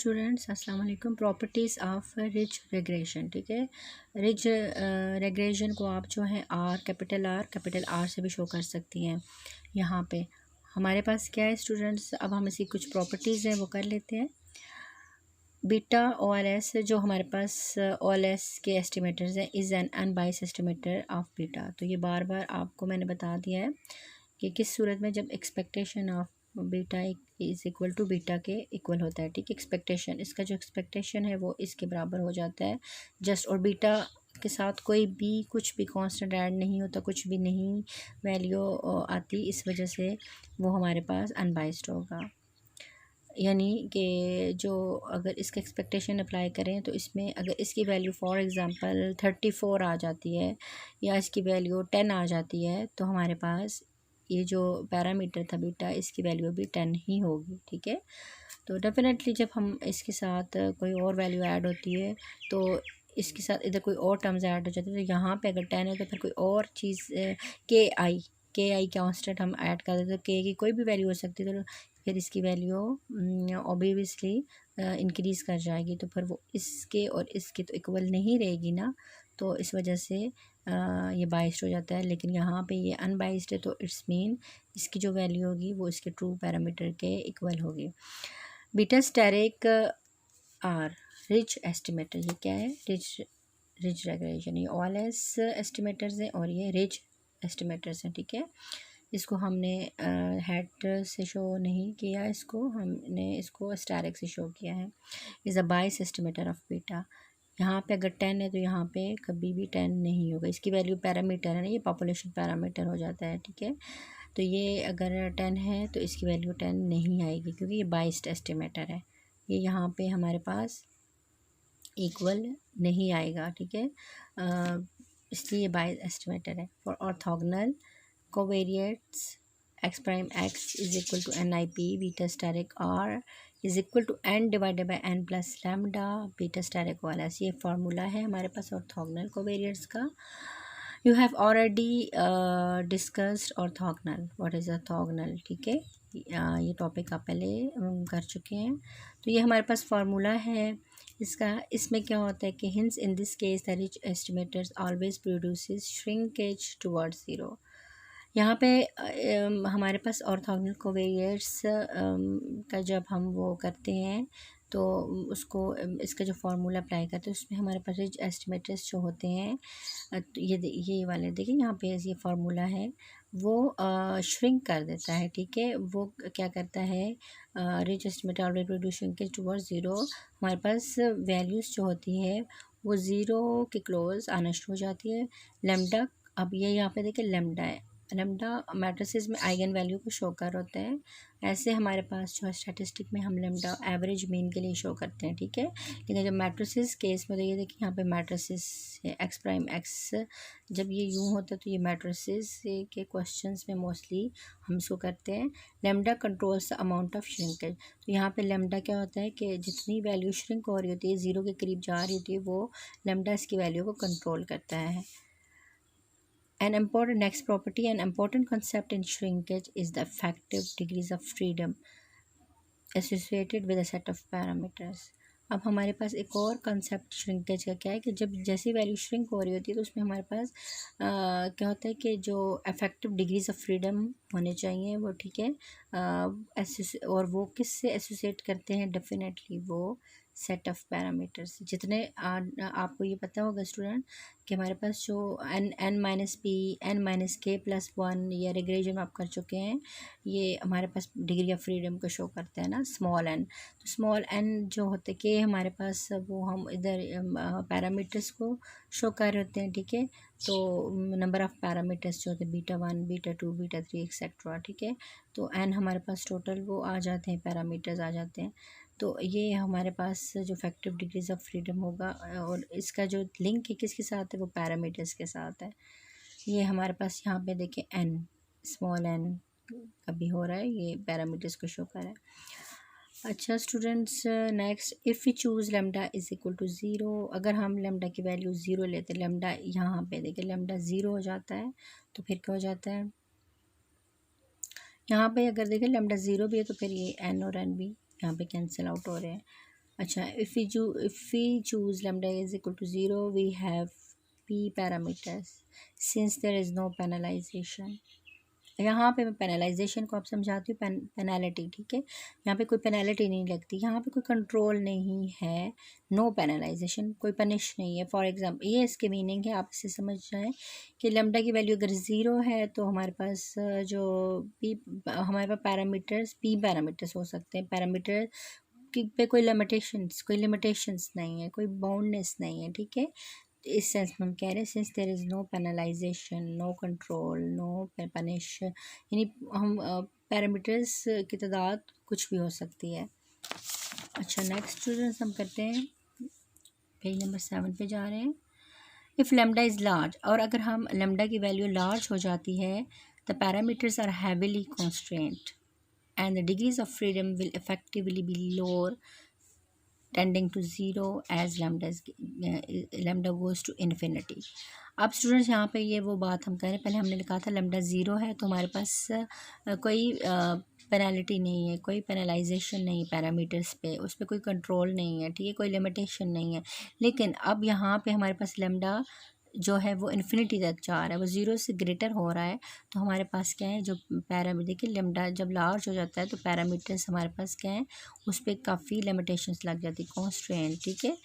Students अस्सलाम वालेकुम। Properties of ridge regression, ठीक है। रिज रेग्रेशन को आप जो है कैपिटल आर से भी शो कर सकती हैं। यहाँ पे हमारे पास क्या है स्टूडेंट्स, अब हम इसकी कुछ प्रॉपर्टीज़ हैं वो कर लेते हैं। बीटा ओ एल एस जो हमारे पास ओ एल एस के एस्टिमेटर्स हैं is an unbiased estimator of beta. तो ये बार बार आपको मैंने बता दिया है कि किस सूरत में जब expectation of beta is equal to beta के इक्वल होता है, ठीक है। एक्सपेक्टेशन, इसका जो एक्सपेक्टेशन है वो इसके बराबर हो जाता है जस्ट, और बीटा के साथ कोई भी कुछ भी कांस्टेंट ऐड नहीं होता, कुछ भी नहीं वैल्यू आती, इस वजह से वो हमारे पास अनबाइस्ड होगा। यानी कि जो अगर इसका एक्सपेक्टेशन अप्लाई करें तो इसमें अगर इसकी वैल्यू फॉर एग्ज़ाम्पल 34 आ जाती है या इसकी वैल्यू 10 आ जाती है तो हमारे पास ये जो पैरामीटर था बीटा, इसकी वैल्यू भी 10 ही होगी, ठीक है। तो डेफिनेटली जब हम इसके साथ कोई और वैल्यू ऐड होती है तो इसके साथ इधर कोई और टर्म्स ऐड हो जाती है, तो यहाँ पे अगर 10 है तो फिर कोई और चीज़ के आई कांस्टेंट हम ऐड कर देते, तो के की कोई भी वैल्यू हो सकती है, तो फिर इसकी वैल्यू ऑब्वियसली इंक्रीज़ कर जाएगी, तो फिर वो इसके और इसके तो इक्वल नहीं रहेगी ना, तो इस वजह से ये बाइस्ड हो जाता है। लेकिन यहाँ पे ये अनबाइस्ड है, तो इट्स मीन इसकी जो वैल्यू होगी वो इसके ट्रू पैरामीटर के इक्वल होगी। Beta asterisk are ridge estimator, ये क्या है, रिच रेग्रेशन, ये ऑल एस एस्टिमेटर्स हैं और ये रिच एस्टिमेटर्स हैं, ठीक है। इसको हमने हेड से शो नहीं किया, इसको हमने इसको स्टेरिक से शो किया है। इज़ अ बाइस एस्टिमेटर ऑफ बीटा। यहाँ पे अगर 10 है तो यहाँ पे कभी भी 10 नहीं होगा, इसकी वैल्यू पैरामीटर है ना, ये पॉपुलेशन पैरामीटर हो जाता है, ठीक है। तो ये अगर 10 है तो इसकी वैल्यू 10 नहीं आएगी क्योंकि ये बाइस्ड एस्टिमेटर है, ये यहाँ पे हमारे पास इक्वल नहीं आएगा, ठीक है। इसलिए ये बाइस्ड एस्टिमेटर है। For orthogonal covariates x prime x is equal to n I p beta asterisk r is equal to n divided by n plus lambda beta asterisk वाला, ये फार्मूला है हमारे पास ऑर्थोगोनल कोवेरिएट्स का। You have already discussed orthogonal, what is orthogonal, ठीक है। ये topic आप पहले कर चुके हैं। तो ये हमारे पास फार्मूला है इसका। इसमें क्या होता है कि hints in this case the rich estimators always produces shrinkage towards zero. यहाँ पे हमारे पास ऑर्थोगोनल कोवेरिएट्स का जब हम वो करते हैं तो उसको इसका जो फार्मूला अप्लाई करते हैं उसमें हमारे पास रिच एस्टिमेटर्स जो होते हैं, तो ये वाले देखिए यहाँ पे ये फार्मूला है वो श्रिंक कर देता है, ठीक है। वो क्या करता है, rich estimator always produce shrinkage towards zero. हमारे पास वैल्यूज़ जो होती है वो ज़ीरो के क्लोज आना शुरू हो जाती है। लेमडा, अब ये यहाँ पे देखिए लेमडा है, लेमडा मैट्रिसेस में आइगन वैल्यू को शो कर होता है। ऐसे हमारे पास जो है स्टैटिस्टिक में हम लेमडा एवरेज मीन के लिए शो करते हैं, ठीक है। लेकिन जब मैट्रिसेस केस में तो ये देखिए यहाँ पे मैट्रिसेस एक्स प्राइम एक्स, जब ये यूँ होता है तो ये मैट्रिसेस के क्वेश्चंस में मोस्टली हम शो करते हैं। Lambda controls the amount of shrinkage, तो यहाँ पे लेमडा क्या होता है कि जितनी वैल्यू श्रिंक हो रही होती है, ज़ीरो के करीब जा रही होती है, वो लेमडा इसकी वैल्यू को कंट्रोल करता है। An important next property, an important concept in shrinkage is the effective degrees of freedom associated with a set of parameters. अब हमारे पास एक और कंसेप्ट श्रिंकेज का क्या है कि जब जैसी वैल्यू श्रिंक हो रही होती है तो उसमें हमारे पास क्या होता है कि जो इफेक्टिव डिग्रीज ऑफ फ्रीडम होने चाहिए वो, ठीक है। और वो किससे एसोसिएट करते हैं, डेफिनेटली वो सेट ऑफ पैरामीटर्स। जितने आपको ये पता होगा स्टूडेंट कि हमारे पास जो n minus P n minus के प्लस 1 ये रिग्रेशन आप कर चुके हैं, ये हमारे पास डिग्री ऑफ फ्रीडम को शो करता है ना, स्मॉल n। तो स्मॉल n जो होते के हमारे पास वो हम इधर पैरामीटर्स को शो कर रहे होते हैं, ठीक है। तो नंबर ऑफ़ पैरामीटर्स जो होते हैं बीटा 1 बीटा 2 बीटा 3 एक्सेट्रा, ठीक है। तो n हमारे पास टोटल वो आ जाते हैं, पैरामीटर्स आ जाते हैं। तो ये हमारे पास जो इफेक्टिव डिग्रीज ऑफ फ्रीडम होगा और इसका जो लिंक है किसके साथ है, वो पैरामीटर्स के साथ है। ये हमारे पास यहाँ पे देखिए n स्मॉल n अभी हो रहा है, ये पैरामीटर्स को शो कर रहा है। अच्छा students, next if we choose lambda is equal to zero, अगर हम लेमडा की वैल्यू ज़ीरो लेते हैं, लेमडा यहाँ पे देखिए लेमडा ज़ीरो हो जाता है, तो फिर क्या हो जाता है, यहाँ पे अगर देखिए लेमडा ज़ीरो भी है तो फिर ये n और n भी यहाँ पे कैंसिल आउट हो रहे हैं। अच्छा, if we choose lambda is equal to 0, we have p parameters since there is no penalization. यहाँ पे मैं पेनलाइजेशन को आप समझाती हूँ, पेनल्टी, ठीक है। यहाँ पे कोई पेनल्टी नहीं लगती, यहाँ पे कोई कंट्रोल नहीं है, नो पेनलाइजेशन, कोई पनिश नहीं है। फॉर एग्जांपल ये इसके मीनिंग है, आप इसे समझ जाएं कि लैम्डा की वैल्यू अगर ज़ीरो है तो हमारे पास जो हमारे पास पी पैरामीटर्स हो सकते हैं। पैरामीटर पे कोई लिमिटेशंस नहीं है, कोई बाउंडनेस नहीं है, ठीक है। इस सेंस में हम कह रहे हैं since there is no penalization, no control, no punish, यानी हम पैरामीटर्स की तादाद कुछ भी हो सकती है। अच्छा, नेक्स्ट स्टूडेंट्स हम करते हैं, पेज नंबर 7 पे जा रहे हैं। इफ़ लेमडा इज़ लार्ज, और अगर हम लेमडा की वैल्यू लार्ज हो जाती है, the parameters are heavily constraint and the degrees of freedom will effectively be lower, tending to zero as lambda goes to infinity. अब स्टूडेंट्स यहाँ पे ये वो बात हम कह रहे हैं, पहले हमने लिखा था लैम्डा ज़ीरो है तो हमारे पास कोई पेनल्टी नहीं है, कोई पेनलाइजेशन नहीं पैरामीटर्स पे, उस पर कोई कंट्रोल नहीं है, ठीक है, कोई लिमिटेशन नहीं है। लेकिन अब यहाँ पे हमारे पास लैम्डा जो है वो इन्फिनिटी तक जा रहा है, वो ज़ीरो से ग्रेटर हो रहा है, तो हमारे पास क्या है, जो देखिए लैम्डा जब लार्ज हो जाता है तो पैरामीटर्स हमारे पास क्या है, उस पर काफ़ी लिमिटेशंस लग जाती है, कॉन्स्ट्रेंट, ठीक है।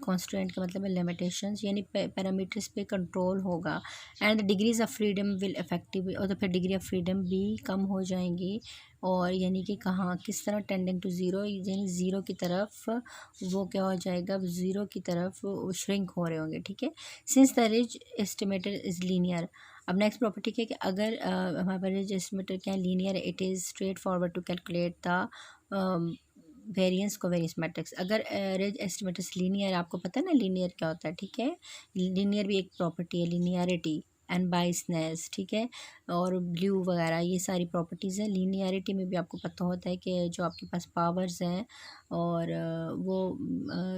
कॉन्स्ट्रेंट का मतलब है लिमिटेशंस, यानी पैरामीटर्स पे कंट्रोल होगा। And degrees of freedom will effective, और तो फिर डिग्री ऑफ फ्रीडम भी कम हो जाएंगी, और यानी कि कहाँ किस तरह, टेंडिंग टू ज़ीरो, यानी ज़ीरो की तरफ वो क्या हो जाएगा, ज़ीरो की तरफ श्रिंक हो रहे होंगे, ठीक है। Since the ridge estimator is linear, अब नेक्स्ट प्रॉपर्टी क्या है कि अगर हमारे पास रिज एस्टिमेटर क्या है, linear, it is straightforward to calculate the variance covariance matrix. अगर रिज एस्टिमेटर्स लीनियर, आपको पता है ना लीनियर क्या होता है, ठीक है। लीनियर भी एक प्रॉपर्टी है, लीनियरिटी एंड बाइसनेस, ठीक है, और ब्लू वगैरह, ये सारी प्रॉपर्टीज़ हैं। लीनियरिटी में भी आपको पता होता है कि जो आपके पास पावर्स हैं और वो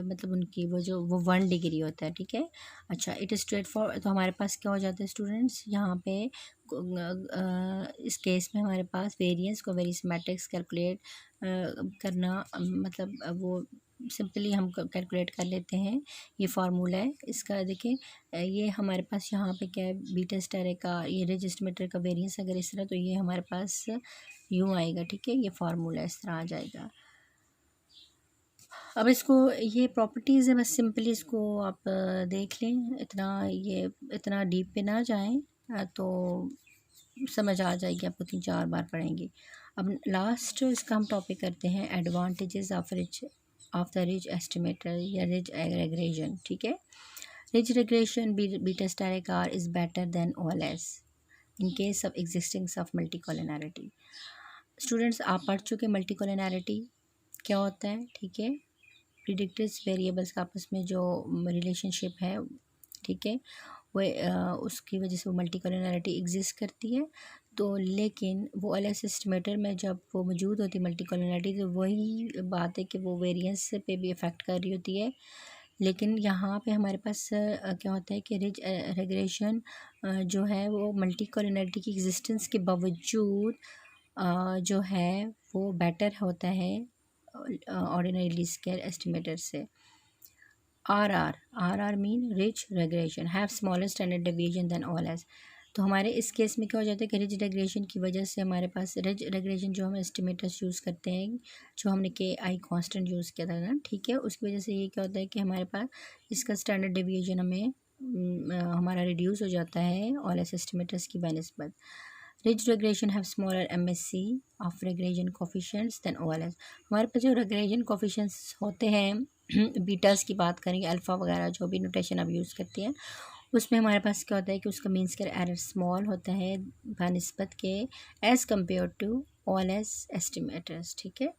मतलब उनकी वो 1 डिग्री होता है, ठीक है। अच्छा, इट इज़ स्ट्रेट फॉर, तो हमारे पास क्या हो जाता है स्टूडेंट्स, यहाँ पे इस केस में हमारे पास वेरिएंस कोवेरियंस मैट्रिक्स कैलकुलेट करना, मतलब वो सिंपली हम कैलकुलेट कर लेते हैं। ये फार्मूला है इसका, देखिए ये हमारे पास यहाँ पे क्या है, बीटा स्टार का ये रिज एस्टिमेटर का वेरिएंस अगर इस तरह, तो ये हमारे पास यूँ आएगा, ठीक है। ये फार्मूला इस तरह आ जाएगा। अब इसको, ये प्रॉपर्टीज़ है, बस सिंपली इसको आप देख लें, इतना डीप पे ना जाएं, तो समझ आ जाएगी, आपको 3-4 बार पढ़ेंगे। अब लास्ट इसका हम टॉपिक करते हैं, advantages of the ridge estimator या रिज रेग्रेशन, ठीक है। Ridge regression beta static r is better than OLS in case of existing of multicollinearity. Students, आप पढ़ चुके मल्टीकोलिनैरिटी क्या होता है, ठीक है। प्रिडिक्टेड वेरिएबल्स का आपस में जो रिलेशनशिप है, ठीक है, वो उसकी वजह से वो मल्टीकोलिनैरिटी एग्जिस्ट करती है। तो लेकिन वो OLS एस्टिमेटर में जब वो मौजूद होती है मल्टीकोलिनैरिटी, तो वही बात है कि वो वेरिएंस पे भी इफ़ेक्ट कर रही होती है। लेकिन यहाँ पे हमारे पास क्या होता है कि रिज रेग्रेशन जो है वो मल्टीकोलिनैरिटी की एग्जिस्टेंस के बावजूद जो है वो बेटर होता है ऑर्डिनरी लीस्ट स्क्वायर एस्टिमेटर से। Are mean ridge regression have smaller standard deviation than OLS। तो हमारे इस केस में क्या हो जाता है कि रिच रेग्रेशन की वजह से हमारे पास रिच रेग्रेशन जो हम एस्टिमेटर्स यूज़ करते हैं, जो हमने KI कांस्टेंट यूज़ किया था ना, ठीक है, उसकी वजह से ये क्या होता है कि हमारे पास इसका स्टैंडर्ड डेविएशन हमारा रिड्यूस हो जाता है OLS एस्टिमेटर्स की बनस्बत। Ridge regression have smaller MSC of regression coefficients than OLS। हमारे पास जो रेग्रेशन कोफिशिएंट्स होते हैं, बीटास की बात करेंगे, अल्फ़ा वगैरह जो भी नोटेशन आप यूज़ करते हैं, उसमें हमारे पास क्या होता है कि उसका मीन स्क्वायर एरर स्मॉल होता है बनिस्बत के as compare to OLS estimators, ठीक है,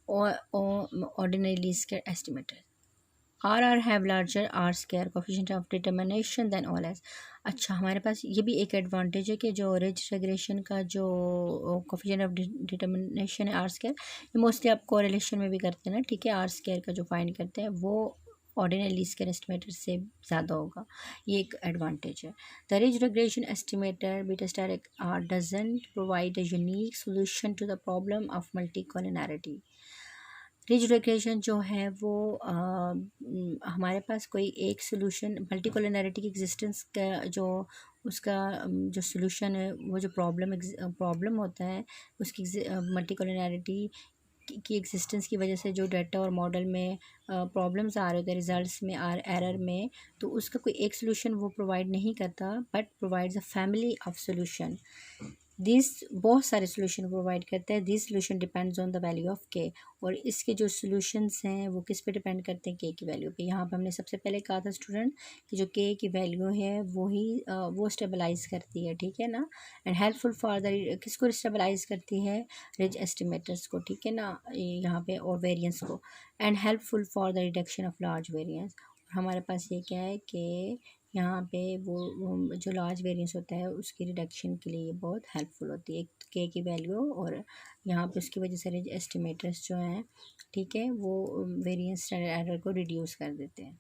और ordinary least square estimator. Are have larger R square coefficient of determination than OLS। अच्छा, हमारे पास ये भी एक एडवांटेज है कि जो रिज रेग्रेशन का जो कोफिशिएंट ऑफ डिटर्मिनेशन है आर स्क्वायर, ये मोस्टली आप कोरिलेशन में भी करते हैं ना, ठीक है। आर स्क्वायर का जो फाइंड करते हैं वो ऑर्डिनरी लीस्ट स्क्वायर एस्टिमेटर से ज़्यादा होगा, ये एक एडवांटेज है। The ridge regression estimator beta static r doesn't provide a unique solution to the problem of multicollinearity. Ridge regression जो है वो हमारे पास कोई एक सोल्यूशन, मल्टीकोलिनैरिटी की एग्जिस्टेंस का जो उसका जो सोल्यूशन है, वो जो प्रॉब्लम होता है उसकी मल्टीकोलिनैरिटी की एग्जिस्टेंस की वजह से जो डाटा और मॉडल में प्रॉब्लम्स आ रहे होते हैं, रिजल्ट्स में एरर में, तो उसका कोई एक सोल्यूशन वो प्रोवाइड नहीं करता, but provides a family of solution. This बहुत सारे सोल्यूशन प्रोवाइड करता है। This solution depends on the value of के, और इसके जो सोल्यूशंस हैं वो किस पे डिपेंड करते हैं, के की वैल्यू पे। यहाँ पे हमने सबसे पहले कहा था स्टूडेंट कि जो के की वैल्यू है वो स्टेबलाइज करती है, ठीक है ना। एंड हेल्पफुल फॉर द, किसको स्टेबलाइज करती है, रिज एस्टिमेटर्स को, ठीक है ना, यहाँ पे, और वेरिएंस को। And helpful for the reduction of large variance. हमारे पास ये क्या है कि यहाँ पे वो जो लार्ज वेरिएंस होता है उसकी रिडक्शन के लिए ये बहुत हेल्पफुल होती है, एक के की वैल्यू, और यहाँ पे उसकी वजह से एस्टिमेटर्स जो हैं, ठीक है, वो वेरिएंस एरर को रिड्यूस कर देते हैं।